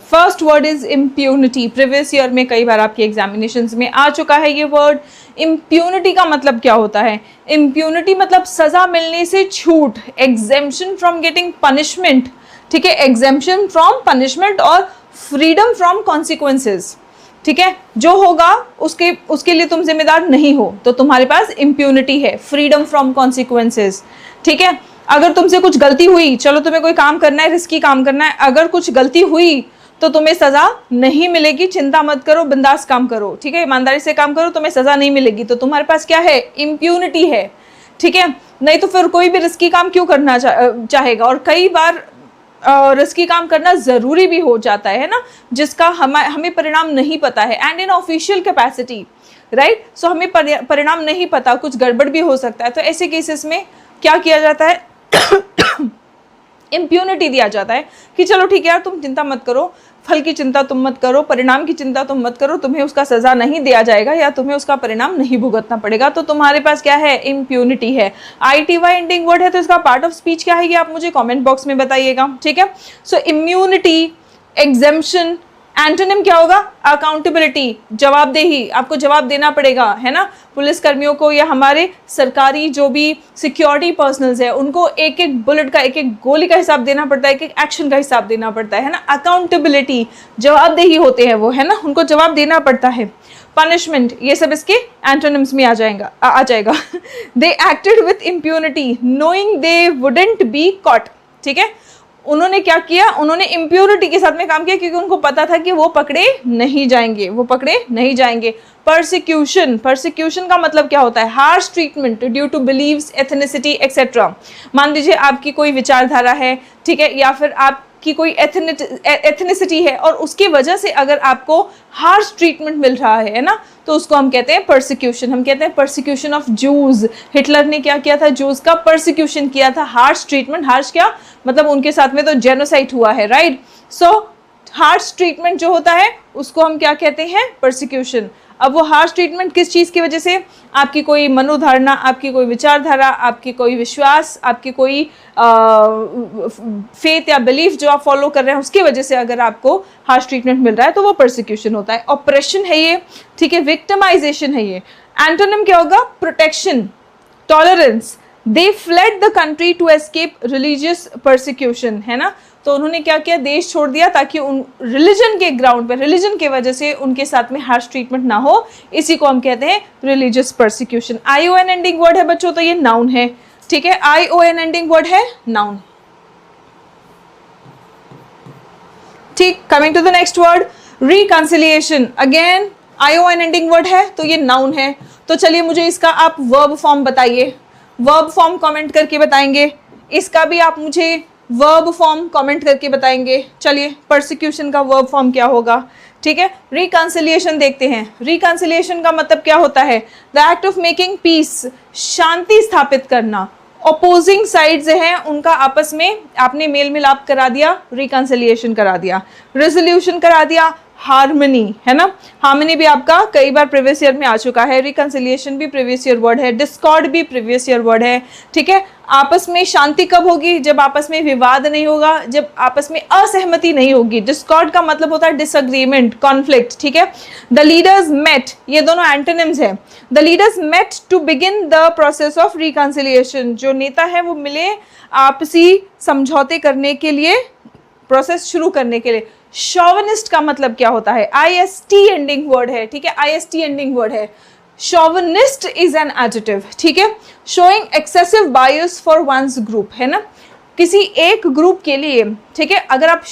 First word is impunity. Previous year में कई बार आपके एग्जामिनेशंस में आ चुका है ये वर्ड। इम्प्यूनिटी का मतलब क्या होता है? इम्प्यूनिटी मतलब सजा मिलने से छूट, एग्जेम्पशन फ्रॉम गेटिंग पनिशमेंट, ठीक है, एग्जेम्पशन फ्रॉम पनिशमेंट और फ्रीडम फ्रॉम कॉन्सिक्वेंसेज, ठीक है, जो होगा उसके लिए तुम जिम्मेदार नहीं हो, तो तुम्हारे पास इम्प्यूनिटी है, फ्रीडम फ्रॉम कॉन्सिक्वेंसेज, ठीक है। अगर तुमसे कुछ गलती हुई, चलो तुम्हें कोई काम करना है, रिस्की काम करना है, अगर कुछ गलती हुई तो तुम्हें सजा नहीं मिलेगी, चिंता मत करो, बिंदास काम करो, ठीक है, ईमानदारी से काम करो, तुम्हें सजा नहीं मिलेगी, तो तुम्हारे पास क्या है? इम्प्यूनिटी है, ठीक है। नहीं तो फिर कोई भी रिस्की काम क्यों करना चाहेगा, और कई बार रिस्की काम करना जरूरी भी हो जाता है ना, जिसका हमें परिणाम नहीं पता है, and in official capacity, right. So हमें परिणाम नहीं पता, कुछ गड़बड़ भी हो सकता है, तो ऐसे केसेस में क्या किया जाता है? इम्प्यूनिटी दिया जाता है कि चलो ठीक है यार, तुम चिंता मत करो, फल की चिंता तुम मत करो, परिणाम की चिंता तुम मत करो, तुम्हें उसका सजा नहीं दिया जाएगा या तुम्हें उसका परिणाम नहीं भुगतना पड़ेगा, तो तुम्हारे पास क्या है? इम्प्यूनिटी है। ITY एंडिंग वर्ड है, तो इसका पार्ट ऑफ स्पीच क्या है ये आप मुझे कमेंट बॉक्स में बताइएगा, ठीक है। सो इम्यूनिटी, एग्जेम्पशन, एंटोनिम क्या होगा? अकाउंटेबिलिटी, जवाबदेही, आपको जवाब देना पड़ेगा, है ना। पुलिस कर्मियों को या हमारे सरकारी जो भी सिक्योरिटी पर्सनल्स है उनको एक एक बुलेट का, एक एक गोली का हिसाब देना पड़ता है, एक एक एक्शन का हिसाब देना पड़ता है ना। अकाउंटेबिलिटी, जवाबदेही होते हैं वो, है ना, उनको जवाब देना पड़ता है। पनिशमेंट, ये सब इसके एंटोनिम्स में आ जाएगा। They acted with impunity knowing they wouldn't be caught, ठीक है। उन्होंने क्या किया? उन्होंने इम्प्यूनिटी के साथ में काम किया क्योंकि उनको पता था कि वो पकड़े नहीं जाएंगे, परसिक्यूशन, परसिक्यूशन का मतलब क्या होता है? Harsh treatment due to beliefs, ethnicity etcetera. मान लीजिए आपकी कोई विचारधारा है, ठीक है, या फिर आपकी कोई एथनिसिटी है और उसकी वजह से अगर आपको हार्श ट्रीटमेंट मिल रहा है ना, तो उसको हम कहते हैं परसिक्यूशन। हम कहते हैं परसिक्यूशन ऑफ जूज। हिटलर ने क्या किया था? जूज का परसिक्यूशन किया था। हार्श ट्रीटमेंट, हार्श क्या मतलब? उनके साथ में तो जेनोसाइड हुआ है, राइट। सो हार्श ट्रीटमेंट जो होता है उसको हम क्या कहते हैं? परसिक्यूशन। अब वो हार्श ट्रीटमेंट किस चीज़ की वजह से? आपकी कोई मनोधारणा, आपकी कोई विचारधारा, आपकी कोई विश्वास, आपकी कोई फेथ या बिलीफ जो आप फॉलो कर रहे हैं उसकी वजह से अगर आपको हार्श ट्रीटमेंट मिल रहा है तो वो परसिक्यूशन होता है। ऑपरेशन है ये, ठीक है, विक्टिमाइजेशन है ये। एंटोनिम क्या होगा? Protection, tolerance. They fled the country to escape religious persecution, है ना। तो उन्होंने क्या किया? देश छोड़ दिया ताकि उन रिलीजन के ग्राउंड पर, रिलीजन के वजह से उनके साथ में हार्श ट्रीटमेंट ना हो, इसी को हम कहते हैं religious persecution. ION ending word है बच्चों, तो ये नाउन है, ठीक है। ION एंडिंग वर्ड है नाउन, ठीक। Coming to the next word, reconciliation. Again ION ending word है तो ये नाउन है। तो चलिए मुझे इसका आप वर्ब फॉर्म बताइए, वर्ब फॉर्म कमेंट करके बताएंगे। इसका भी आप मुझे वर्ब फॉर्म कमेंट करके बताएंगे। चलिए परसिक्यूशन का वर्ब फॉर्म क्या होगा, ठीक है। रिकंसिलिएशन देखते हैं। रिकंसिलिएशन का मतलब क्या होता है? The act of making peace, शांति स्थापित करना। अपोजिंग साइड्स हैं उनका आपस में आपने मेल मिलाप करा दिया, रिकंसिलिएशन करा दिया। रेजोल्यूशन करा दिया, हार्मनी, है ना। हार्मनी भी आपका कई बार प्रीवियस ईयर में आ चुका है। रिकंसिलिएशन भी प्रीवियस ईयर वर्ड है। डिस्कॉर्ड भी प्रीवियस ईयर वर्ड है, ठीक है। आपस में शांति कब होगी? जब आपस में विवाद नहीं होगा, जब आपस में असहमति नहीं होगी। डिस्कॉर्ड का मतलब होता है डिसएग्रीमेंट, कॉन्फ्लिक्ट, ठीक है। द लीडर्स मेट, ये दोनों एंटोनिम्स है। The leaders met to begin the process of reconciliation, जो नेता है वो मिले आपसी समझौते करने के लिए, प्रोसेस शुरू करने के लिए। शॉविनिस्ट का मतलब क्या होता है? IST एंडिंग वर्ड है, ठीक है, IST एंडिंग वर्ड है। शॉविनिस्ट इज एन एडजेक्टिव, ठीक है। Showing excessive bias for one's group, है ना, किसी एक ग्रुप के लिए, ठीक है। अगर आप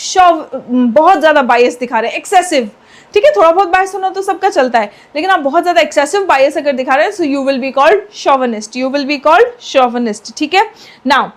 बहुत ज्यादा बायस दिखा रहे हैं, एक्सेसिव, ठीक है, थोड़ा बहुत बायस होना तो सबका चलता है, लेकिन आप बहुत ज्यादा एक्सेसिव बायस अगर दिखा रहे हैं so you will be called chauvinist, you will be called chauvinist, ठीक है। नाउ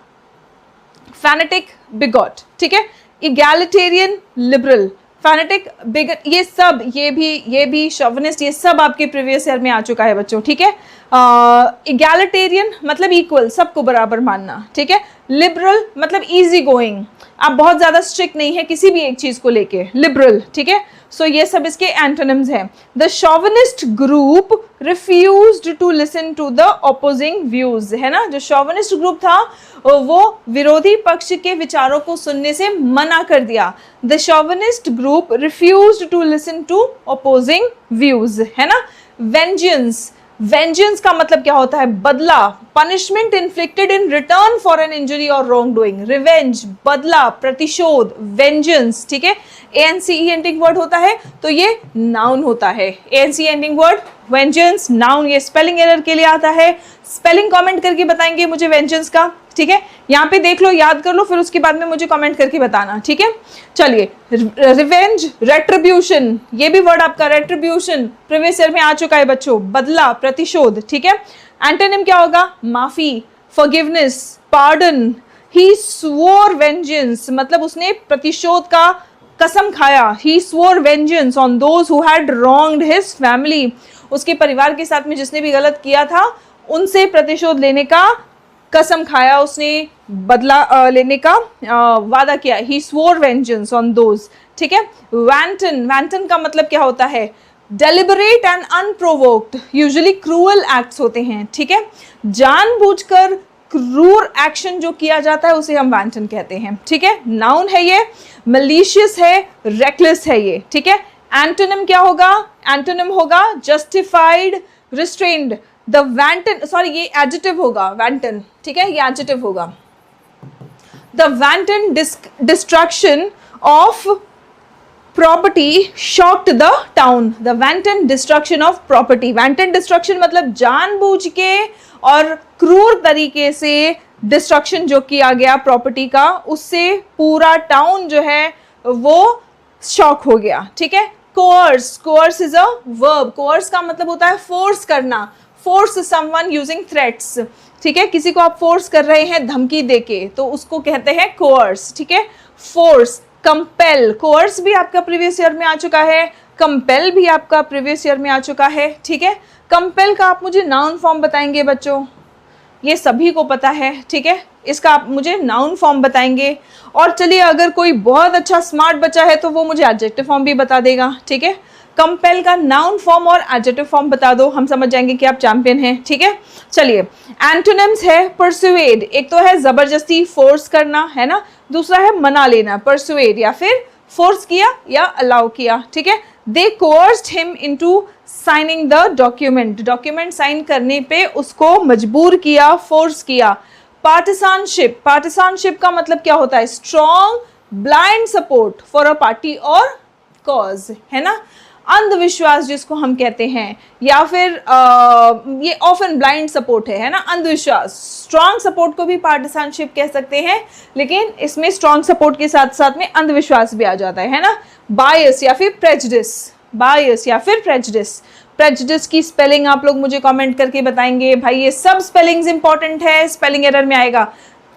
फैनेटिक, बिगॉट, ठीक है। इगैलिटेरियन, लिबरल, फैनेटिक, बिगट, ये सब, ये भी शॉविनिस्ट, ये सब आपके प्रीवियस ईयर में आ चुका है बच्चों, ठीक है। इगैलिटेरियन मतलब इक्वल, सबको बराबर मानना, ठीक है। लिबरल मतलब इजी गोइंग, आप बहुत ज्यादा स्ट्रिक्ट नहीं है किसी भी एक चीज को लेके, लिबरल, ठीक है। सो ये सब इसके एंटोनिम्स हैं। The chauvinist group refused to listen to the opposing views, है ना। जो शॉविनिस्ट ग्रुप था वो विरोधी पक्ष के विचारों को सुनने से मना कर दिया। The chauvinist group refused to listen to opposing views, है ना। वेंजेंस, वेंजेंस का मतलब क्या होता है? बदला, punishment inflicted in return for an injury और रॉन्ग डूइंग। रिवेंज, बदला, प्रतिशोध, वेंजेंस, ठीक है। एएनसीई एंडिंग वर्ड होता है तो ये नाउन होता है। ANC ending word vengeance, noun. ये स्पेलिंग एरर के लिए आता है। स्पेलिंग कमेंट करके बताएंगे मुझे वेंजेंस का, ठीक है। यहाँ पे देख लो, याद कर लो, फिर उसके बाद में मुझे कमेंट करके बताना, ठीक है। चलिए, रिवेंज, रेट्रिब्यूशन, ये भी वर्ड आपका रेट्रिब्यूशन प्रीवियस ईयर में आ चुका है बच्चों। बदला, प्रतिशोध, ठीक है। एंटोनिम क्या होगा? माफी, forgiveness, pardon. He swore vengeance मतलब उसने प्रतिशोध का कसम खाया। He swore vengeance on those who had wronged his family, उसके परिवार के साथ में जिसने भी गलत किया था उनसे प्रतिशोध लेने का कसम खाया, उसने बदला लेने का वादा किया। ही स्वोर वेंजेंस ऑन दोज, ठीक है। वैंटन, वैंटन का मतलब क्या होता है? Deliberate and unprovoked, usually cruel acts होते हैं, ठीक है। जानबूझकर क्रूर एक्शन जो किया जाता है उसे हम वैंटन कहते हैं, ठीक है। नाउन है ये। मलिशियस है, रेकलेस है ये, ठीक है। एंटोनिम क्या होगा? एंटोनिम होगा justified, restrained. The wanton, sorry ये एडजेक्टिव होगा, वैंटन, ठीक है, ये एडजेक्टिव होगा। The wanton destruction of property shocked the town. The wanton destruction of property, wanton destruction मतलब जानबूझ के और क्रूर तरीके से डिस्ट्रक्शन जो किया गया प्रॉपर्टी का, उससे पूरा टाउन जो है वो शॉक हो गया, ठीक है। Course, course is a verb. Course का मतलब होता है फोर्स करना, फोर्स समवन यूजिंग थ्रेट्स, ठीक है। किसी को आप फोर्स कर रहे हैं धमकी देके तो उसको कहते हैं कोर्स, ठीक है। फोर्स, कंपेल, कोर्स भी आपका प्रीवियस ईयर में आ चुका है, कंपेल भी आपका प्रीवियस ईयर में आ चुका है, ठीक है। कंपेल का आप मुझे नाउन फॉर्म बताएंगे बच्चों, ये सभी को पता है, ठीक है। इसका आप मुझे नाउन फॉर्म बताएंगे। और चलिए, अगर कोई बहुत अच्छा स्मार्ट बच्चा है तो वो मुझे एडजेक्टिव फॉर्म भी बता देगा, ठीक है। कंपेल का नाउन फॉर्म और एडजेक्टिव फॉर्म बता दो, हम समझ जाएंगे कि आप चैंपियन हैं, ठीक है। चलिए, एंटोनिम्स है परसुएड, एक तो है जबरदस्ती, फोर्स करना, है ना। दूसरा है मना लेना, परसुएड, या फिर फोर्स किया या अलाउ किया, ठीक है। They coerced him into signing the document, document sign करने पे उसको मजबूर किया, फोर्स किया। पार्टिसानशिप, पार्टिसानशिप का मतलब क्या होता है? Strong blind support for a party और कॉज, है ना। अंधविश्वास जिसको हम कहते हैं, या फिर ये ऑफन ब्लाइंड सपोर्ट है ना, अंधविश्वास। स्ट्रॉन्ग सपोर्ट को भी पार्टिसानशिप कह सकते हैं, लेकिन इसमें स्ट्रॉन्ग सपोर्ट के साथ साथ में अंधविश्वास भी आ जाता है ना। बायस या फिर प्रेजुडिस, बायस या फिर प्रेजुडिस। प्रेजुडिस की स्पेलिंग आप लोग मुझे कमेंट करके बताएंगे। भाई ये सब स्पेलिंग्स इंपॉर्टेंट है, स्पेलिंग एरर में आएगा।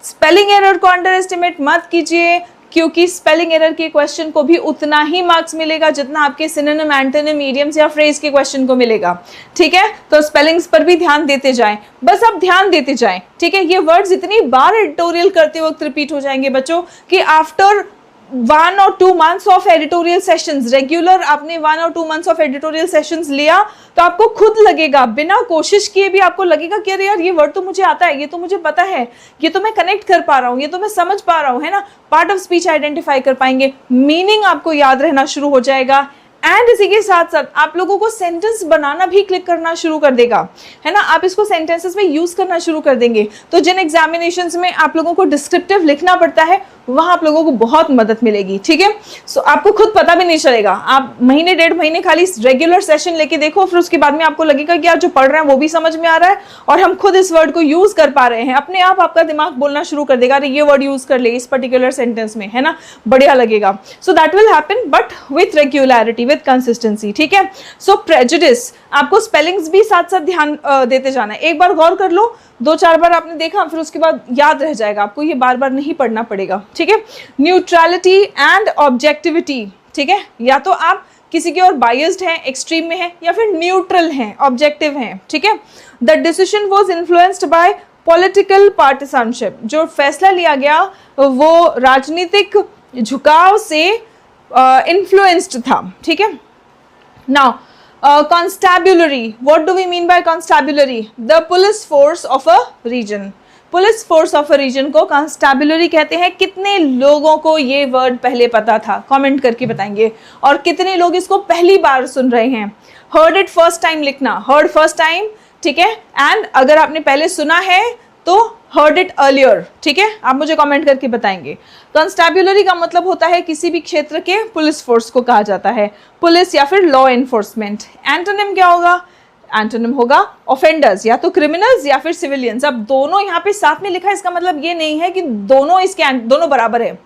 स्पेलिंग एरर को अंडर एस्टिमेट मत कीजिए, क्योंकि स्पेलिंग एरर के क्वेश्चन को भी उतना ही मार्क्स मिलेगा जितना आपके सिनोनिम, एंटोनिम, इडियम्स या फ्रेज के क्वेश्चन को मिलेगा, ठीक है। तो स्पेलिंग्स पर भी ध्यान देते जाएं, बस आप ध्यान देते जाएं, ठीक है। ये वर्ड्स इतनी बार एडिटोरियल करते वक्त रिपीट हो जाएंगे बच्चों कि after 1 or 2 months of editorial sessions, regular आपने 1 or 2 months of editorial sessions लिया तो आपको खुद लगेगा, बिना कोशिश किए भी आपको लगेगा कि अरे यार ये वर्ड तो मुझे आता है, ये तो मुझे पता है, ये तो मैं कनेक्ट कर पा रहा हूँ, ये तो मैं समझ पा रहा हूँ, है ना। पार्ट ऑफ स्पीच आइडेंटिफाई कर पाएंगे, मीनिंग आपको याद रहना शुरू हो जाएगा। एंड इसी के साथ साथ आप लोगों को सेंटेंस बनाना भी क्लिक करना शुरू कर देगा, है ना। आप इसको सेंटेंसेस में यूज करना शुरू कर देंगे, तो जिन एग्जामिनेशंस में आप लोगों को डिस्क्रिप्टिव लिखना पड़ता है वहां आप लोगों को बहुत मदद मिलेगी, ठीक है। सो आपको खुद पता भी नहीं चलेगा, आप महीने 1.5 महीने खाली रेगुलर सेशन लेके देखो, फिर उसके बाद में आपको लगेगा कि यार जो पढ़ रहे हैं वो भी समझ में आ रहा है और हम खुद इस वर्ड को यूज कर पा रहे हैं। अपने आप आपका दिमाग बोलना शुरू कर देगा, अरे ये वर्ड यूज कर ले इस पर्टिकुलर सेंटेंस में, है ना, बढ़िया लगेगा। So that will happen but with regularity, with consistency, ठीक है। सो प्रेजुडिस, आपको स्पेलिंग्स भी साथ साथ ध्यान देते जाना है। एक बार गौर कर लो, 2-4 बार आपने देखा, फिर उसके बाद याद रह जाएगा, आपको ये बार बार नहीं पढ़ना पड़ेगा, ठीक है। न्यूट्रलिटी एंड ऑब्जेक्टिविटी, ठीक है, या तो आप किसी की ओर बायस्ड हैं, एक्सट्रीम में हैं, या फिर न्यूट्रल हैं, ऑब्जेक्टिव हैं, ठीक है। The decision was influenced by political partisanship, जो फैसला लिया गया वो राजनीतिक झुकाव से इन्फ्लुएंस्ड था, ठीक है। Now constabulary, what do we mean by constabulary? The police force of a region. Police force of a region को कॉन्स्टेबुलरी कहते हैं। कितने लोगों को ये वर्ड पहले पता था, कमेंट करके बताएंगे, और कितने लोग इसको पहली बार सुन रहे हैं। हर्ड इट फर्स्ट टाइम लिखना, हर्ड फर्स्ट टाइम, ठीक है। एंड अगर आपने पहले सुना है तो हर्ड इट अर्लियर, ठीक है। आप मुझे कमेंट करके बताएंगे। कॉन्स्टेबुलरी का मतलब होता है किसी भी क्षेत्र के पुलिस फोर्स को कहा जाता है, पुलिस या फिर लॉ एनफोर्समेंट। एंटोनिम क्या होगा? एंटोनिम होगा ऑफेंडर्स, या तो क्रिमिनल्स या फिर सिविलियंस। अब दोनों यहाँ पे साथ में लिखा है, इसका मतलब ये नहीं है कि दोनों बराबर है,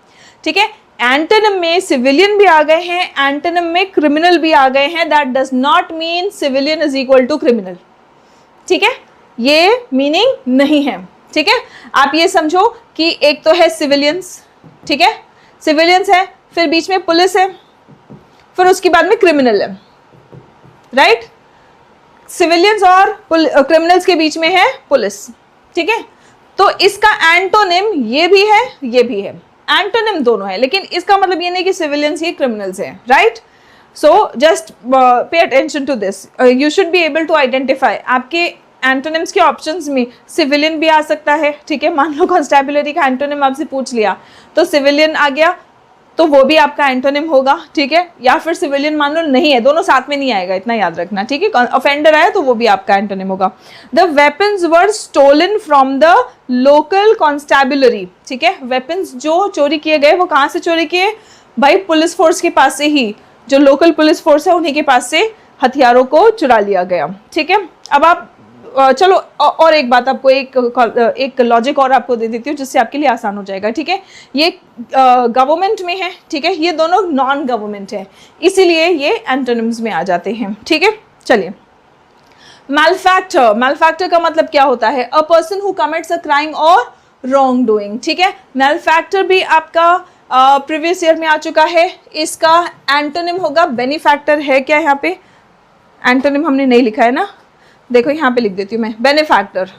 ठीक है। एंटोनिम में सिविलियन भी आ गए हैं, एंटोनिम में क्रिमिनल भी आ गए हैं। That does not mean civilian is equal to criminal, ठीक है, ये मीनिंग नहीं है, ठीक है। आप ये समझो कि एक तो है सिविलियंस, ठीक है, सिविलियंस है, फिर बीच में पुलिस है, फिर उसके बाद में क्रिमिनल है, राइट। सिविलियंस और क्रिमिनल्स के बीच में है पुलिस, ठीक है। तो इसका एंटोनिम ये भी है, ये भी है, एंटोनिम दोनों है, लेकिन इसका मतलब ये नहीं कि सिविलियंस ही क्रिमिनल्स हैं, right. So just pay attention to this, you should be able to identify. आपके एंटोनिम्स के ऑप्शंस में सिविलियन भी आ सकता है, ठीक है। मान लो कॉन्स्टेबुलरी का एंटोनिम आपसे पूछ लिया तो सिविलियन आ गया, तो वो भी आपका एंटोनिम होगा, ठीक है। या फिर सिविलियन मान लो नहीं है, दोनों साथ में नहीं आएगा, इतना याद रखना, ठीक है। ऑफेंडर आया तो वो भी आपका एंटोनिम होगा। The weapons were stolen from the local constabulary, ठीक है। वेपन्स जो चोरी किए गए वो कहाँ से चोरी किए? भाई पुलिस फोर्स के पास से ही, जो लोकल पुलिस फोर्स है उन्हीं के पास से हथियारों को चुरा लिया गया, ठीक है। अब आप चलो और एक बात आपको, एक लॉजिक और आपको दे देती हूँ जिससे आपके लिए आसान हो जाएगा, ठीक है। ये गवर्नमेंट में है, ठीक है, ये दोनों नॉन गवर्नमेंट है, इसीलिए ये एंटोनिम्स में आ जाते हैं, ठीक है। चलिए, मैलफैक्टर, मैलफैक्टर का मतलब क्या होता है? A person who commits a crime और रॉन्ग डूइंग, ठीक है। मैलफैक्टर भी आपका प्रीवियस ईयर में आ चुका है। इसका एंटोनिम होगा बेनिफैक्टर। है क्या यहाँ पे? एंटोनिम हमने नहीं लिखा है ना, देखो यहाँ पे लिख देती हूँ मैं, बेनिफैक्टर,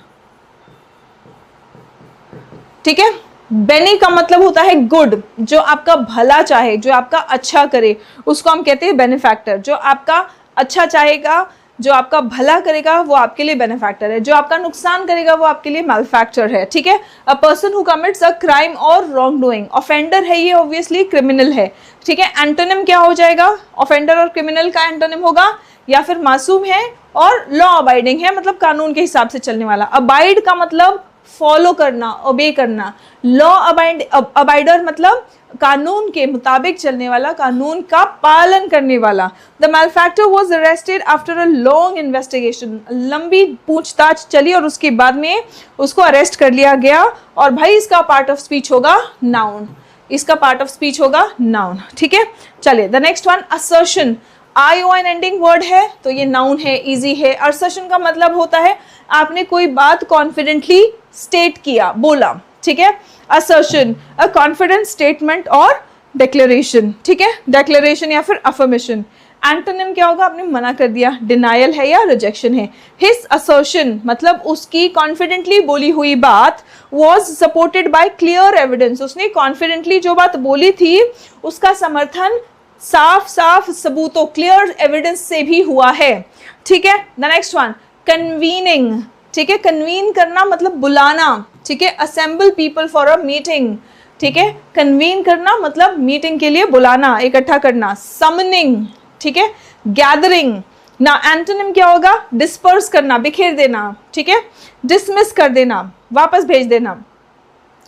ठीक है। बेनी का मतलब होता है गुड, जो आपका भला चाहे, जो आपका अच्छा करे, उसको हम कहते हैं बेनिफैक्टर। जो आपका अच्छा चाहेगा, जो आपका भला करेगा, वो आपके लिए बेनिफैक्टर है। जो आपका नुकसान करेगा वो आपके लिए मैलफैक्टर है, ठीक है। A person who commits a crime और रॉन्ग डूइंग, ऑफेंडर है ये, ऑब्वियसली क्रिमिनल है, ठीक है। एंटोनिम क्या हो जाएगा? ऑफेंडर और क्रिमिनल का एंटोनिम होगा या फिर मासूम है और लॉ अबाइडिंग है, मतलब कानून के हिसाब से चलने वाला। अबाइड का मतलब फॉलो करना, ओबे करना। लॉ अबाइडर मतलब कानून के मुताबिक चलने वाला, कानून का पालन करने वाला। The malefactor was arrested after a long investigation, लंबी पूछताछ चली और उसके बाद में उसको अरेस्ट कर लिया गया। और भाई इसका पार्ट ऑफ स्पीच होगा नाउन, इसका पार्ट ऑफ स्पीच होगा नाउन, ठीक है। चलिए, the next one, assertion. ION ending word है तो ये नाउन है, इजी है। असर्शन का मतलब होता है आपने कोई बात कॉन्फिडेंटली स्टेट किया, बोला, ठीक है। असर्शन, अ कॉन्फिडेंट स्टेटमेंट और डिक्लेरेशन, ठीक है, डिक्लेरेशन या फिर अफर्मेशन। एंटोनिम क्या होगा? आपने मना कर दिया, डिनायल है या रिजेक्शन है। हिज असर्शन मतलब उसकी कॉन्फिडेंटली बोली हुई बात was supported by clear evidence, उसने कॉन्फिडेंटली जो बात बोली थी उसका समर्थन साफ साफ सबूतों, क्लियर एविडेंस से भी हुआ है, ठीक है। द नेक्स्ट वन, कन्वीनिंग, ठीक है। कन्वीन करना मतलब बुलाना, ठीक है। Assemble people for a meeting, ठीक है। कन्वीन करना मतलब मीटिंग के लिए बुलाना, इकट्ठा करना। समनिंग, ठीक है। गैदरिंग। ना एंटोनिम क्या होगा? डिस्पर्स करना, बिखेर देना, ठीक है। डिसमिस कर देना, वापस भेज देना।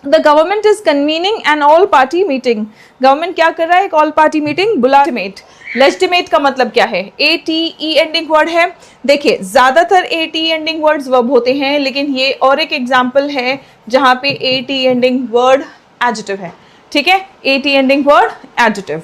The government is convening an all party meeting, government क्या कर रहा है? एक ऑल पार्टी मीटिंग बुला। लेजिटिमेट का मतलब क्या है? ATE एंडिंग वर्ड है। देखिए, ज्यादातर ATE एंडिंग वर्ड्स वर्ब होते हैं, लेकिन ये और एक एग्जाम्पल है जहां पे ATE एंडिंग वर्ड एडजेक्टिव है, ठीक है। ATE ending word adjective.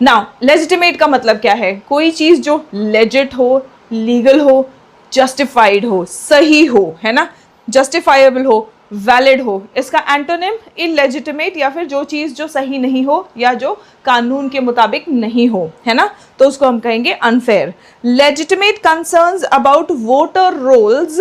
Now legitimate का मतलब क्या है? कोई चीज जो लेजिट हो, लीगल हो, जस्टिफाइड हो, सही हो, है ना, जस्टिफाइबल हो, वैलिड हो। इसका एंटोनिम इलेजिटिमेट, या फिर जो चीज़ जो सही नहीं हो या जो कानून के मुताबिक नहीं हो, है ना, तो उसको हम कहेंगे unfair. Legitimate concerns about voter rolls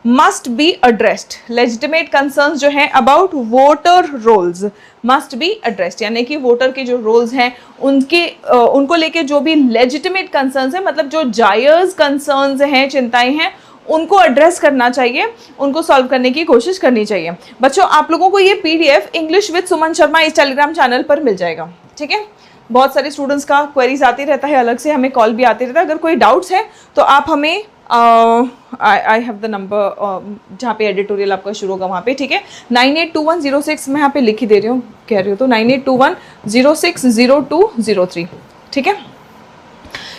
must be addressed. Legitimate concerns जो हैं about voter rolls must be addressed, यानी कि वोटर के जो रोल्स हैं उनको लेके जो भी लेजिटिमेट कंसर्न्स हैं, मतलब जो जायज़ कंसर्न्स हैं, चिंताएं हैं, उनको एड्रेस करना चाहिए, उनको सॉल्व करने की कोशिश करनी चाहिए। बच्चों, आप लोगों को ये PDF English with Suman Sharma इस टेलीग्राम चैनल पर मिल जाएगा, ठीक है। बहुत सारे स्टूडेंट्स का क्वेरीज आती रहता है, अलग से हमें कॉल भी आती रहता है। अगर कोई डाउट्स है तो आप हमें आई हैव द नंबर जहाँ पे एडिटोरियल आपका शुरू होगा वहाँ पे, ठीक है। 982106 मैं यहाँ पे लिख ही दे रही हूँ, कह रही हूँ, तो 9821060203, ठीक है।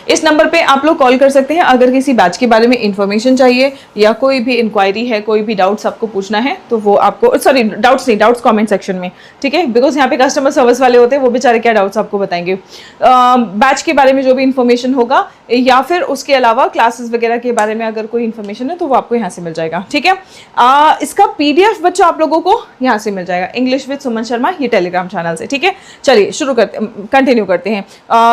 इस नंबर पे आप लोग कॉल कर सकते हैं अगर किसी बैच के बारे में इंफॉर्मेशन चाहिए या कोई भी इंक्वायरी है, कोई भी डाउट्स आपको पूछना है तो वो आपको, सॉरी डाउट्स नहीं, डाउट्स कमेंट सेक्शन में, ठीक है, बिकॉज यहाँ पे कस्टमर सर्विस वाले होते हैं, वो बेचारे क्या डाउट्स आपको बताएंगे। बैच के बारे में जो भी इंफॉर्मेशन होगा या फिर उसके अलावा क्लासेस वगैरह के बारे में अगर कोई इन्फॉर्मेशन है तो वो आपको यहाँ से मिल जाएगा, ठीक है। इसका पीडीएफ बच्चों आप लोगों को यहाँ से मिल जाएगा, इंग्लिश विद सुमन शर्मा, ये टेलीग्राम चैनल से, ठीक है। चलिए शुरू करते, कंटिन्यू करते हैं।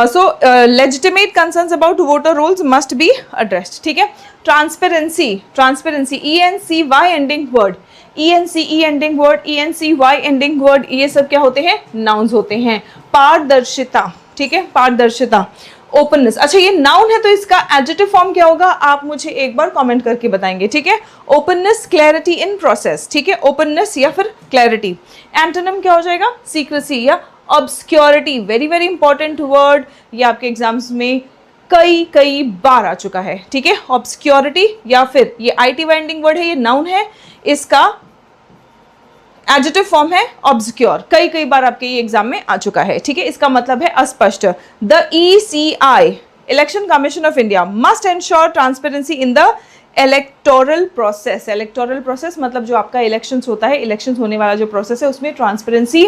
So legitimate concerns about voter rolls must be addressed, ठीक है। Transparency, transparency, ENCY ending word, ENCE ending word, ENCY ending word, ये सब क्या होते हैं, नाउन्स होते हैं। पारदर्शिता, ठीक है, पारदर्शिता। ओपननेस, अच्छा ये नाउन है तो इसका एडजेक्टिव फॉर्म क्या होगा, आप मुझे एक बार कमेंट करके बताएंगे, ठीक है। ओपननेस, क्लैरिटी इन प्रोसेस, ठीक है, ओपननेस या फिर क्लैरिटी। एंटोनिम क्या हो जाएगा, सीक्रेसी या obscurity. Very very important word, ये आपके एग्जाम्स में कई बार आ चुका है, ठीक है। ऑब्सक्योरिटी या फिर ये IT एंडिंग वर्ड है, ये नाउन है, इसका एडजेक्टिव फॉर्म है ऑब्सक्योर, कई बार आपके ये एग्जाम में आ चुका है, ठीक है। इसका मतलब है अस्पष्ट। The ECI, election commission of India, must ensure transparency in the electoral process. Electoral process मतलब जो आपका इलेक्शंस होता है, इलेक्शंस होने वाला जो प्रोसेस है उसमें ट्रांसपेरेंसी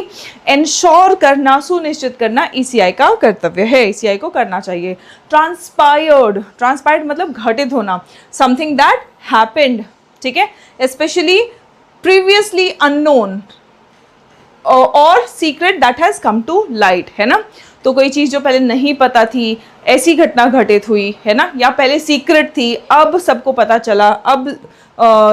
एंश्योर करना, सुनिश्चित करना ECI का कर्तव्य है, ECI को करना चाहिए। ट्रांसपायर्ड, ट्रांसपायर्ड मतलब घटित होना, समथिंग दैट हैपेंड, ठीक है, स्पेशली प्रीवियसली अननोन और secret that has come to light, है ना। तो कोई चीज़ जो पहले नहीं पता थी, ऐसी घटना घटित हुई, है ना, या पहले सीक्रेट थी, अब सबको पता चला, अब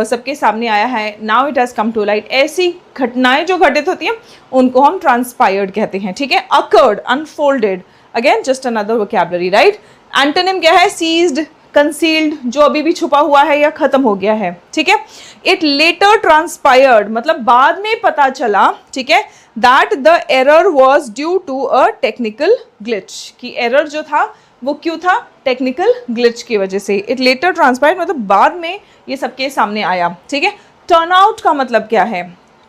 सबके सामने आया है, now it has come to light. ऐसी घटनाएं जो घटित होती हैं उनको हम ट्रांसपायर्ड कहते हैं, ठीक है। Occurred, unfolded, again just another vocabulary, right. Antonym क्या है, सीज्ड, कंसील्ड, जो अभी भी छुपा हुआ है या खत्म हो गया है, ठीक है। इट लेटर ट्रांसपायर्ड मतलब बाद में पता चला, ठीक है, that the error was due to a technical glitch, कि एरर जो था वो क्यों था, टेक्निकल ग्लिच की वजह से। इट लेटर ट्रांसपायर्ड मतलब बाद में ये सबके सामने आया, ठीक है। टर्न आउट का मतलब क्या है,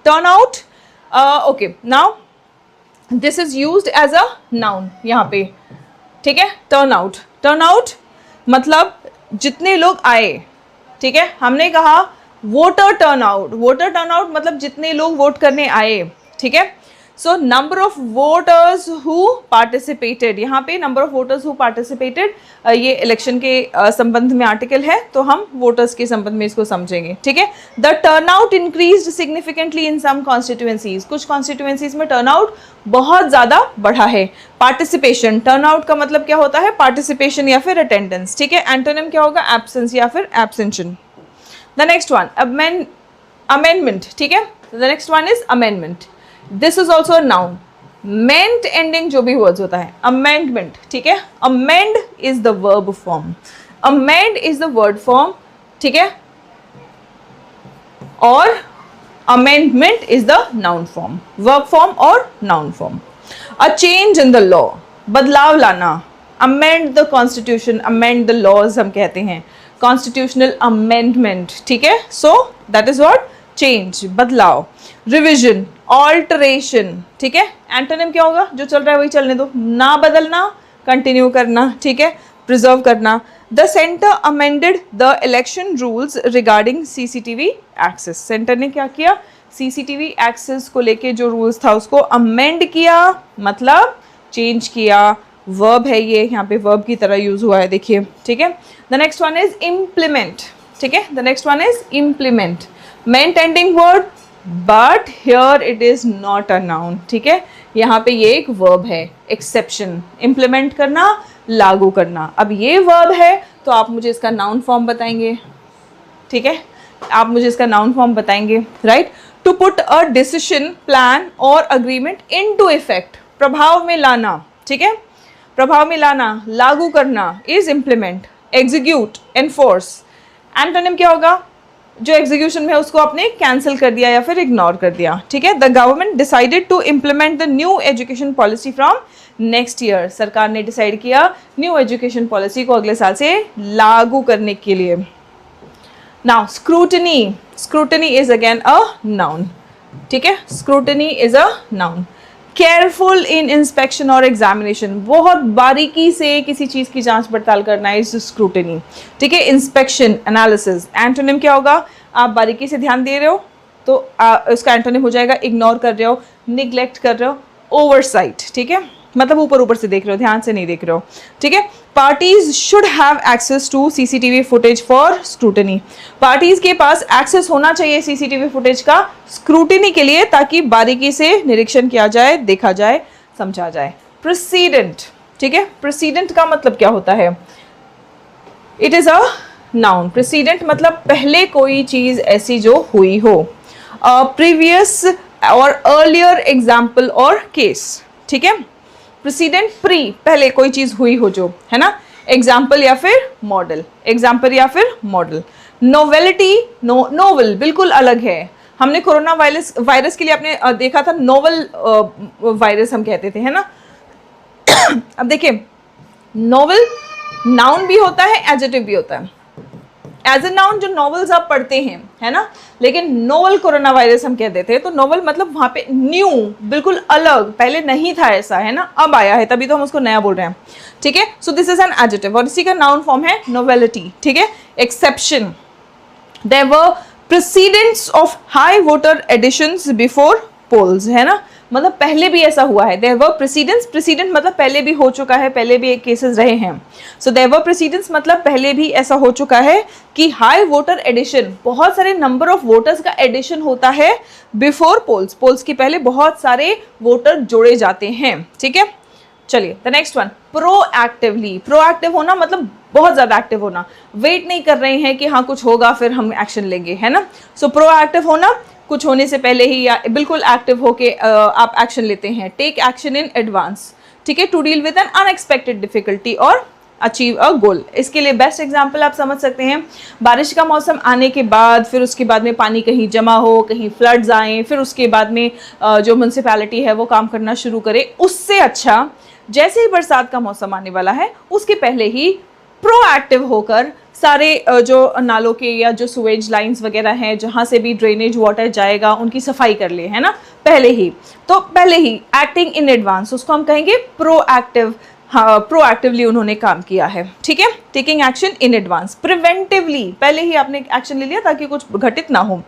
turn out, okay, now this is used as a noun यहाँ पे, ठीक है। टर्न आउट, टर्न आउट मतलब जितने लोग आए, ठीक है। हमने कहा वोटर टर्नआउट, वोटर टर्नआउट मतलब जितने लोग वोट करने आए, ठीक है। So number of voters who participated, यहाँ पे number of voters who participated, ये इलेक्शन के संबंध में आर्टिकल है तो हम वोटर्स के संबंध में इसको समझेंगे, ठीक है। The turnout increased significantly in some constituencies, कुछ कॉन्स्टिट्यूएंसीज में टर्नआउट बहुत ज़्यादा बढ़ा है। पार्टिसिपेशन, टर्नआउट का मतलब क्या होता है, पार्टिसिपेशन या फिर अटेंडेंस, ठीक है। एंटोनिम क्या होगा, एब्सेंस या फिर abstention. The next one amendment, ठीक है। The next one is amendment, this is also noun, ment ending जो भी वर्ड्स होता है, अमेंडमेंट, ठीक है। Amend is the verb form, amend is the word form, ठीक है, और amendment is the noun form, verb form और noun form. A change in the law, बदलाव लाना, amend the constitution, amend the laws हम कहते हैं, कॉन्स्टिट्यूशनल अमेंडमेंट, ठीक है। So that is what, change, बदलाव। रिविजन, ऑल्टरेशन, ठीक है। एंटोनिम क्या होगा, जो चल रहा है वही चलने दो, ना बदलना, कंटिन्यू करना, ठीक है, प्रिजर्व करना। The centre amended the election rules regarding CCTV access, centre ने क्या किया, CCTV एक्सेस को लेके जो रूल्स था उसको अमेंड किया, मतलब चेंज किया। वर्ब है ये, यहाँ पे वर्ब की तरह यूज हुआ है, देखिए, ठीक है। The next one is implement, ठीक है। The next one is implement, meant ending word, but here it is not a noun, ठीक है, यहाँ पे ये एक वर्ब है, एक्सेप्शन, इम्प्लीमेंट करना, लागू करना। अब ये वर्ब है तो आप मुझे इसका नाउन फॉर्म बताएंगे, ठीक है, आप मुझे इसका नाउन फॉर्म बताएंगे, right. To put a decision, plan और अग्रीमेंट इन टू इफेक्ट, प्रभाव में लाना, ठीक है, प्रभाव में लाना, लागू करना is implement, execute, enforce. Antonym क्या होगा? जो एग्जीक्यूशन में है उसको आपने कैंसिल कर दिया या फिर इग्नोर कर दिया, ठीक है। The government decided to implement the new education policy from next year, सरकार ने डिसाइड किया न्यू एजुकेशन पॉलिसी को अगले साल से लागू करने के लिए। Now scrutiny, scrutiny is again a noun, ठीक है, scrutiny is a noun. Careful in inspection और एग्जामिनेशन, बहुत बारीकी से किसी चीज़ की जांच पड़ताल करना इज स्क्रूटनी, ठीक है। इंस्पेक्शन, एनालिसिस, एंटोनिम क्या होगा? आप बारीकी से ध्यान दे रहे हो तो उसका एंटोनिम हो जाएगा इग्नोर कर रहे हो, निग्लेक्ट कर रहे हो, ओवरसाइट, ठीक है, मतलब ऊपर ऊपर से देख रहे हो, ध्यान से नहीं देख रहे हो, ठीक है। Parties should have access to CCTV footage for scrutiny, parties के पास एक्सेस होना चाहिए सीसीटीवी फुटेज का स्क्रूटनी के लिए, ताकि बारीकी से निरीक्षण किया जाए, देखा जाए, समझा जाए। प्रेसिडेंट, ठीक है, प्रेसिडेंट का मतलब क्या होता है? It is a noun. President मतलब पहले कोई चीज ऐसी जो हुई हो, प्रीवियस और अर्लियर एग्जाम्पल और केस, ठीक है। प्रेसिडेंट, प्री, पहले कोई चीज हुई हो जो, है ना, एग्जाम्पल या फिर मॉडल, एग्जाम्पल या फिर मॉडल। नोवेलिटी, नोवल बिल्कुल अलग है। हमने कोरोना वायरस के लिए आपने देखा था नोवल वायरस हम कहते थे, है ना। अब देखिए, नोवल नाउन भी होता है, एडजेक्टिव भी होता है। एज ए नाउन जो नॉवेल्स आप पढ़ते हैं, है ना, लेकिन नोवल कोरोना वायरस हम कह देते हैं, तो नोवल मतलब वहां पे न्यू, बिल्कुल अलग, पहले नहीं था ऐसा, है ना, अब आया है, तभी तो हम उसको नया बोल रहे हैं, ठीक है। So this is an adjective और इसी का नाउन फॉर्म है नोवेलिटी, ठीक है। Exception, there were precedents of high voter additions before polls, है ना, मतलब पहले भी ऐसा हुआ है। देयर वर प्रेसिडेंट्स, प्रेसिडेंट मतलब पहले भी हो चुका है, पहले भी एक केसेस रहे हैं। सो देयर वर प्रेसिडेंट्स मतलब पहले भी ऐसा हो चुका है कि हाई वोटर एडिशन, बहुत सारे नंबर ऑफ वोटर्स का एडिशन होता है बिफोर पोल्स, पोल्स के पहले बहुत सारे वोटर जोड़े जाते हैं, ठीक है। चलिए the next one, proactively. Proactive होना मतलब बहुत ज्यादा एक्टिव होना, वेट नहीं कर रहे हैं कि हाँ कुछ होगा फिर हम एक्शन लेंगे, है ना। सो प्रोएक्टिव होना, कुछ होने से पहले ही या बिल्कुल एक्टिव होके आप एक्शन लेते हैं। टेक एक्शन इन एडवांस, ठीक है, to deal with an unexpected difficulty और अचीव अ गोल। इसके लिए बेस्ट एग्जांपल आप समझ सकते हैं, बारिश का मौसम आने के बाद फिर उसके बाद में पानी कहीं जमा हो, कहीं फ्लड्स आए, फिर उसके बाद में जो म्यूनसिपैलिटी है वो काम करना शुरू करे, उससे अच्छा जैसे ही बरसात का मौसम आने वाला है उसके पहले ही प्रोएक्टिव होकर सारे जो नालों के या जो सुवेज लाइंस वगैरह हैं, जहाँ से भी ड्रेनेज वाटर जाएगा, उनकी सफाई कर ले, है ना, पहले ही। तो पहले ही एक्टिंग इन एडवांस, उसको हम कहेंगे प्रोएक्टिव। हाँ, प्रोएक्टिवली उन्होंने काम किया है, ठीक है। Taking action in advance. Preventively, पहले ही आपने एक्शन ले लिया ताकि कुछ घटित ना हो।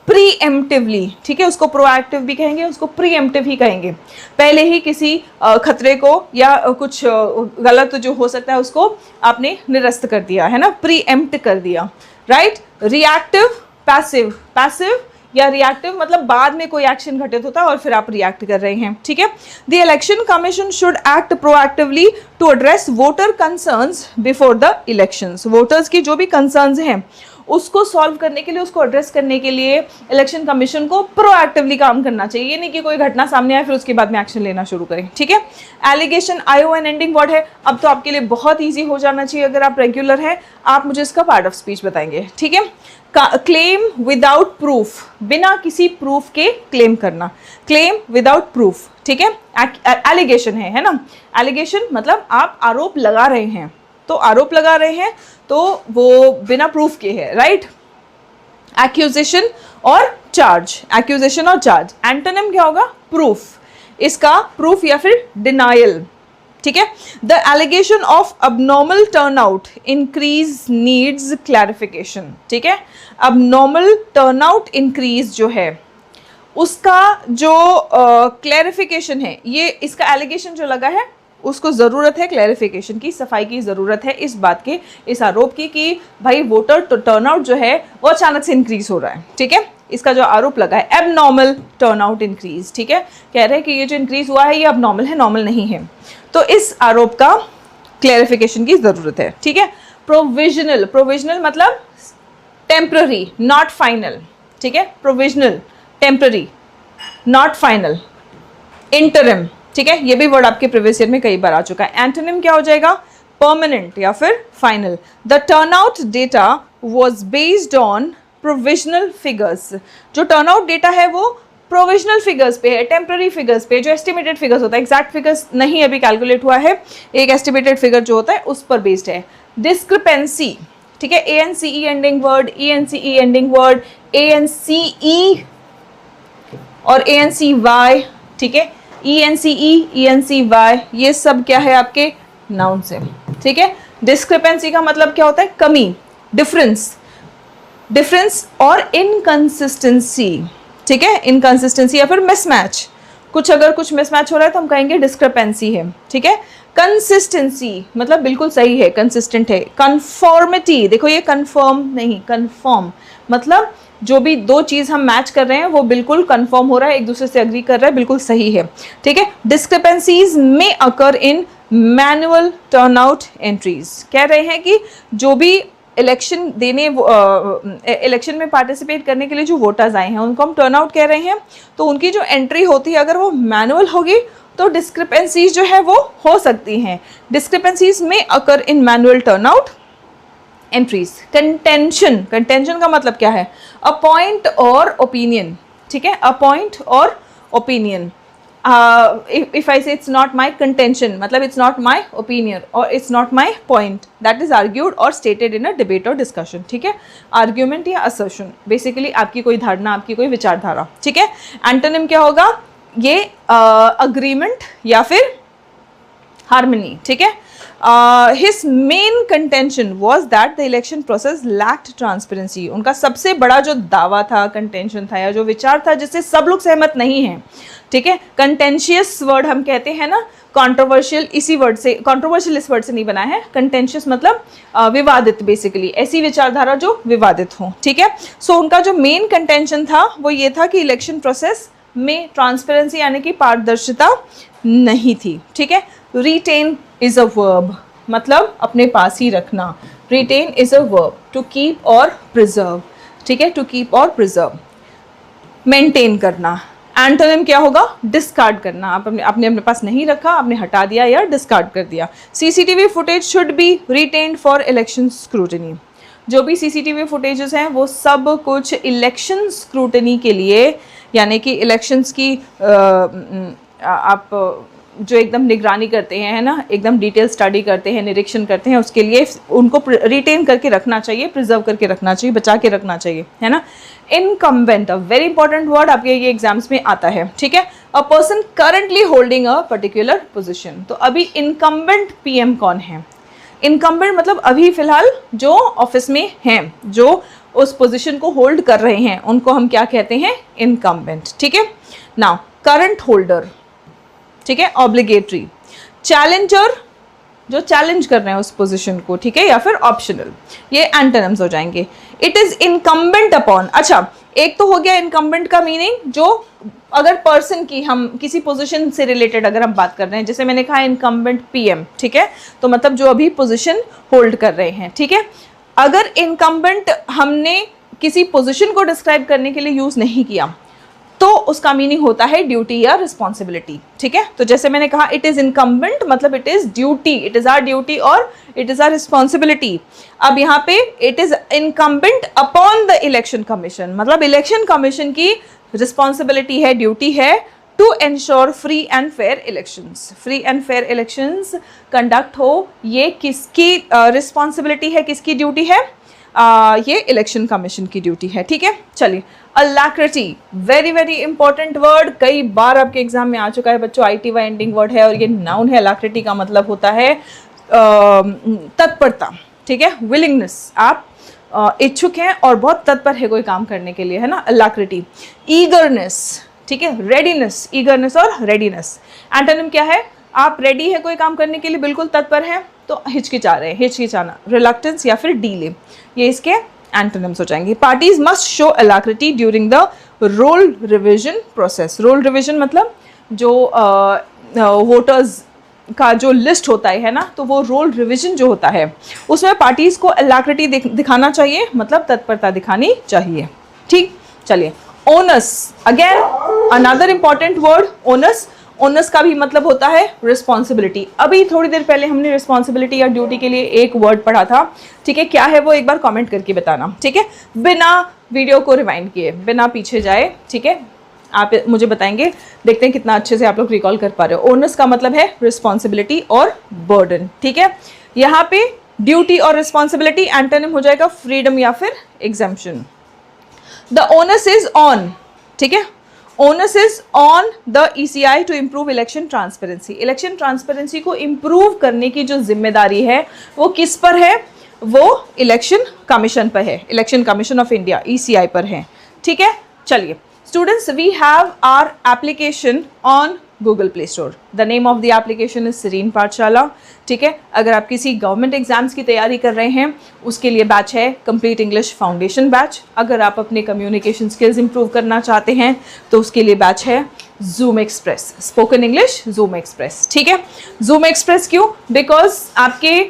प्रीएम्प्टिवली, ठीक है, उसको प्रोएक्टिव भी कहेंगे, उसको प्रीएम्प्टिव ही कहेंगे। पहले ही किसी खतरे को या कुछ गलत जो हो सकता है उसको आपने निरस्त कर दिया, है ना, प्रीएम्प्ट कर दिया, राइट। रिएक्टिव, पैसिव, पैसिव या रिएक्टिव मतलब बाद में कोई एक्शन घटित होता है और फिर आप रिएक्ट कर रहे हैं, ठीक है। The election commission should act proactively to address voter concerns before the elections. Voters की जो भी कंसर्न्स हैं उसको सॉल्व करने के लिए, उसको एड्रेस करने के लिए इलेक्शन कमीशन को प्रोएक्टिवली काम करना चाहिए, ये नहीं कि कोई घटना सामने आए फिर उसके बाद में एक्शन लेना शुरू करें, ठीक है। एलिगेशन ION एंडिंग वर्ड है। अब तो आपके लिए बहुत ईजी हो जाना चाहिए, अगर आप रेगुलर हैं आप मुझे इसका पार्ट ऑफ स्पीच बताएंगे, ठीक है। क्लेम विदाउट प्रूफ, बिना किसी प्रूफ के क्लेम करना, क्लेम विदाउट प्रूफ, ठीक है। एलिगेशन है ना, एलिगेशन मतलब आप आरोप लगा रहे हैं, तो आरोप लगा रहे हैं तो वो बिना प्रूफ के है, राइट। एक्यूजेशन और चार्ज, एक्यूजेशन और चार्ज, एंटोनिम क्या होगा? प्रूफ, इसका प्रूफ या फिर डिनायल, ठीक है। The allegation of abnormal turnout increase needs clarification, ठीक है। अबनॉर्मल टर्नआउट इंक्रीज जो है उसका जो क्लैरिफिकेशन है, ये इसका एलिगेशन जो लगा है उसको ज़रूरत है क्लैरिफिकेशन की, सफाई की ज़रूरत है इस बात के, इस आरोप की कि भाई वोटर टर्नआउट जो है वो अचानक से इंक्रीज हो रहा है, ठीक है। इसका जो आरोप लगा है एबनॉर्मल टर्नआउट इंक्रीज, ठीक है, कह रहे हैं कि ये जो इंक्रीज हुआ है ये अबनॉर्मल है, नॉर्मल नहीं है। तो इस आरोप का क्लैरिफिकेशन की जरूरत है, ठीक है। प्रोविजनल, प्रोविजनल मतलब टेम्पररी, नॉट फाइनल, ठीक है, provisional, temporary, not final, interim, ठीक है, ये भी वर्ड आपके प्रीवियस ईयर में कई बार आ चुका है। एंटोनिम क्या हो जाएगा, परमानेंट या फिर final. The turnout data was based on provisional figures, जो टर्नआउट डेटा है वो प्रोविजनल फिगर्स पे है, टेम्पररी फिगर्स पे, जो एस्टिमेटेड फिगर्स होता है, एग्जैक्ट फिगर्स नहीं अभी कैलकुलेट हुआ है, एक एस्टिमेटेड फिगर जो होता है उस पर बेस्ड है। डिस्क्रिपेंसी, ठीक है, ANCE ending word, ENCE ending word, ANCE और ANCY, ठीक है, ENCE, ENCY, ये सब क्या है आपके नाउन से, ठीक है। डिस्क्रिपेंसी का मतलब क्या होता है, कमी, डिफरेंस, डिफरेंस और इनकंसिस्टेंसी, ठीक है, इनकंसिस्टेंसी या फिर मिसमैच, कुछ अगर कुछ मिसमैच हो रहा है तो हम कहेंगे डिस्क्रिपेंसी है, ठीक है। कंसिस्टेंसी मतलब बिल्कुल सही है, कंसिस्टेंट है। कन्फॉर्मिटी, देखो ये कन्फर्म नहीं, कन्फर्म मतलब जो भी दो चीज हम मैच कर रहे हैं वो बिल्कुल कंफर्म हो रहा है, एक दूसरे से एग्री कर रहा है, बिल्कुल सही है, ठीक है। डिस्क्रिपेंसीज में occur in manual turnout entries, कह रहे हैं कि जो भी इलेक्शन देने इलेक्शन में पार्टिसिपेट करने के लिए जो वोटर्स आए हैं उनको हम टर्नआउट कह रहे हैं, तो उनकी जो एंट्री होती है अगर वो मैनुअल होगी तो डिस्क्रिपेंसीज जो है वो हो सकती हैं। डिस्क्रिपेंसीज में occur in manual turnout entries. Contention, contention का मतलब क्या है, अ पॉइंट और ओपिनियन, ठीक है, अ पॉइंट और ओपिनियन। इफ आई से इट्स नॉट माई कंटेंशन मतलब इट्स नॉट माई ओपिनियन और it's not my point that is argued और स्टेटेड इन अ डिबेट और डिस्कशन, ठीक है। आर्ग्यूमेंट या असर्शन, बेसिकली आपकी कोई धारणा, आपकी कोई विचारधारा, ठीक है। एंटोनिम क्या होगा, ये अग्रीमेंट या फिर हार्मनी, ठीक है। His main contention was that the election process lacked transparency. उनका सबसे बड़ा जो दावा था, कंटेंशन था या जो विचार था जिससे सब लोग सहमत नहीं हैं, ठीक है। कंटेंशियस वर्ड हम कहते हैं ना, कंट्रोवर्शियल इसी वर्ड से, कंट्रोवर्शियल इस वर्ड से नहीं बना है, कंटेंशियस मतलब विवादित, बेसिकली ऐसी विचारधारा जो विवादित हो, ठीक है। सो उनका जो मेन कंटेंशन था वो ये था कि इलेक्शन प्रोसेस में ट्रांसपेरेंसी यानी कि पारदर्शिता नहीं थी, ठीक है। रिटेन इज अ वर्ब मतलब अपने पास ही रखना, retain is a verb, to keep और प्रिजर्व, ठीक है, टू कीप और प्रिजर्व। मेंटेन करना, एंटोनिम क्या होगा, डिस्कार्ड करना, आप अपने पास नहीं रखा, आपने हटा दिया या डिस्कार्ड कर दिया। CCTV footage should be retained for election scrutiny, जो भी सीसीटीवी फुटेजेस हैं वो सब कुछ इलेक्शन स्क्रूटनी के लिए, यानी कि इलेक्शंस की आप जो एकदम निगरानी करते हैं, है ना, एकदम डिटेल स्टडी करते हैं, निरीक्षण करते हैं, उसके लिए उनको रिटेन करके रखना चाहिए, प्रिजर्व करके रखना चाहिए, बचा के रखना चाहिए, है ना। Incumbent, a very important word, आपके ये एग्जाम्स में आता है, ठीक है। A person currently holding a particular position, तो अभी इनकम्बेंट PM कौन है, इनकम्बेंट मतलब अभी फिलहाल जो ऑफिस में हैं, जो उस पोजिशन को होल्ड कर रहे हैं, उनको हम क्या कहते हैं, इनकम्बेंट, ठीक है। नाउ करंट होल्डर, ठीक है, ऑब्लिगेटरी। चैलेंजर, जो चैलेंज कर रहे हैं उस पोजीशन को, ठीक है, या फिर ऑप्शनल, ये एंटोनिम्स हो जाएंगे। इट इज इनकम्बेंट अपॉन, अच्छा एक तो हो गया इनकम्बेंट का मीनिंग, जो अगर पर्सन की, हम किसी पोजीशन से रिलेटेड अगर हम बात कर रहे हैं, जैसे मैंने कहा इनकम्बेंट PM, ठीक है, तो मतलब जो अभी पोजीशन होल्ड कर रहे हैं, ठीक है। अगर इनकम्बेंट हमने किसी पोजीशन को डिस्क्राइब करने के लिए यूज नहीं किया तो उसका मीनिंग होता है ड्यूटी या रिस्पॉन्सिबिलिटी, ठीक है। तो जैसे मैंने कहा इट इज इनकम्बेंट मतलब it is duty, it is our duty और इट इज आवर रिस्पॉन्सिबिलिटी। अब यहाँ पे it is incumbent upon the election commission मतलब इलेक्शन कमीशन की रिस्पॉन्सिबिलिटी है, ड्यूटी है to ensure free and fair elections, free and fair elections conduct हो। ये किसकी रिस्पॉन्सिबिलिटी है, किसकी ड्यूटी है, ये इलेक्शन कमीशन की ड्यूटी है, ठीक है। चलिए, अलैक्रिटी, वेरी वेरी इंपॉर्टेंट वर्ड, कई बार आपके एग्जाम में आ चुका है बच्चों, ITY एंडिंग वर्ड है और ये नाउन है। अलैक्रिटी का मतलब होता है तत्परता, ठीक है, विलिंगनेस, आप इच्छुक हैं और बहुत तत्पर है कोई काम करने के लिए, है ना, अलैक्रिटी। ईगरनेस, ठीक है, रेडीनेस, ईगरनेस और रेडीनेस। एंटोनिम क्या है, आप रेडी है कोई काम करने के लिए, बिल्कुल तत्पर है, तो हिचकिचा रहे हैं, हिचकिचाना, रिलक्टेंस या फिर डीले, ये इसके एंटोनिम्स हो जाएंगे। Parties must show alacrity during the roll revision process. Roll revision मतलब जो वोटर्स का जो लिस्ट होता है ना, तो वो रोल रिवीजन जो होता है उसमें पार्टीज को अलाक्रिटी दिखाना चाहिए, मतलब तत्परता दिखानी चाहिए। ठीक, चलिए onus, again another important word onus. Onus का भी मतलब होता है रिस्पॉन्सिबिलिटी। अभी थोड़ी देर पहले हमने रिस्पॉन्सिबिलिटी या ड्यूटी के लिए एक वर्ड पढ़ा था, ठीक है, क्या है वो एक बार कमेंट करके बताना, ठीक है, बिना वीडियो को रिवाइंड किए, बिना पीछे जाए, ठीक है, आप मुझे बताएंगे, देखते हैं कितना अच्छे से आप लोग रिकॉल कर पा रहे हो। ओनस का मतलब है रिस्पॉन्सिबिलिटी और बर्डन, ठीक है। यहाँ पे ड्यूटी और रिस्पॉन्सिबिलिटी एंटोनिम हो जाएगा फ्रीडम या फिर exemption. The onus is on, ठीक है, onus is on the ECI to improve election transparency. Election transparency को इम्प्रूव करने की जो जिम्मेदारी है वो किस पर है, वो इलेक्शन कमीशन पर है, election commission of India ECI पर है, ठीक है। चलिए students, we have our application on Google Play Store. The name of the application is Serene पाठशाला, ठीक है। अगर आप किसी गवर्नमेंट एग्जाम्स की तैयारी कर रहे हैं उसके लिए बैच है कंप्लीट इंग्लिश फाउंडेशन बैच। अगर आप अपने कम्युनिकेशन स्किल्स इंप्रूव करना चाहते हैं तो उसके लिए बैच है zoom express, spoken English zoom express, ठीक है। जूम एक्सप्रेस क्यों? बिकॉज आपके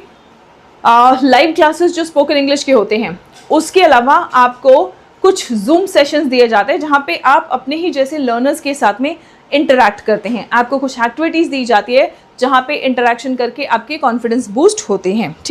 लाइव क्लासेस जो स्पोकन इंग्लिश के होते हैं उसके अलावा आपको कुछ जूम सेशंस दिए जाते हैं जहाँ पे आप अपने ही जैसे लर्नर्स के साथ में इंटरैक्ट करते हैं। आपको कुछ एक्टिविटीज़ दी जाती है जहाँ पे इंटरैक्शन करके आपके कॉन्फिडेंस बूस्ट होते हैं, ठीक।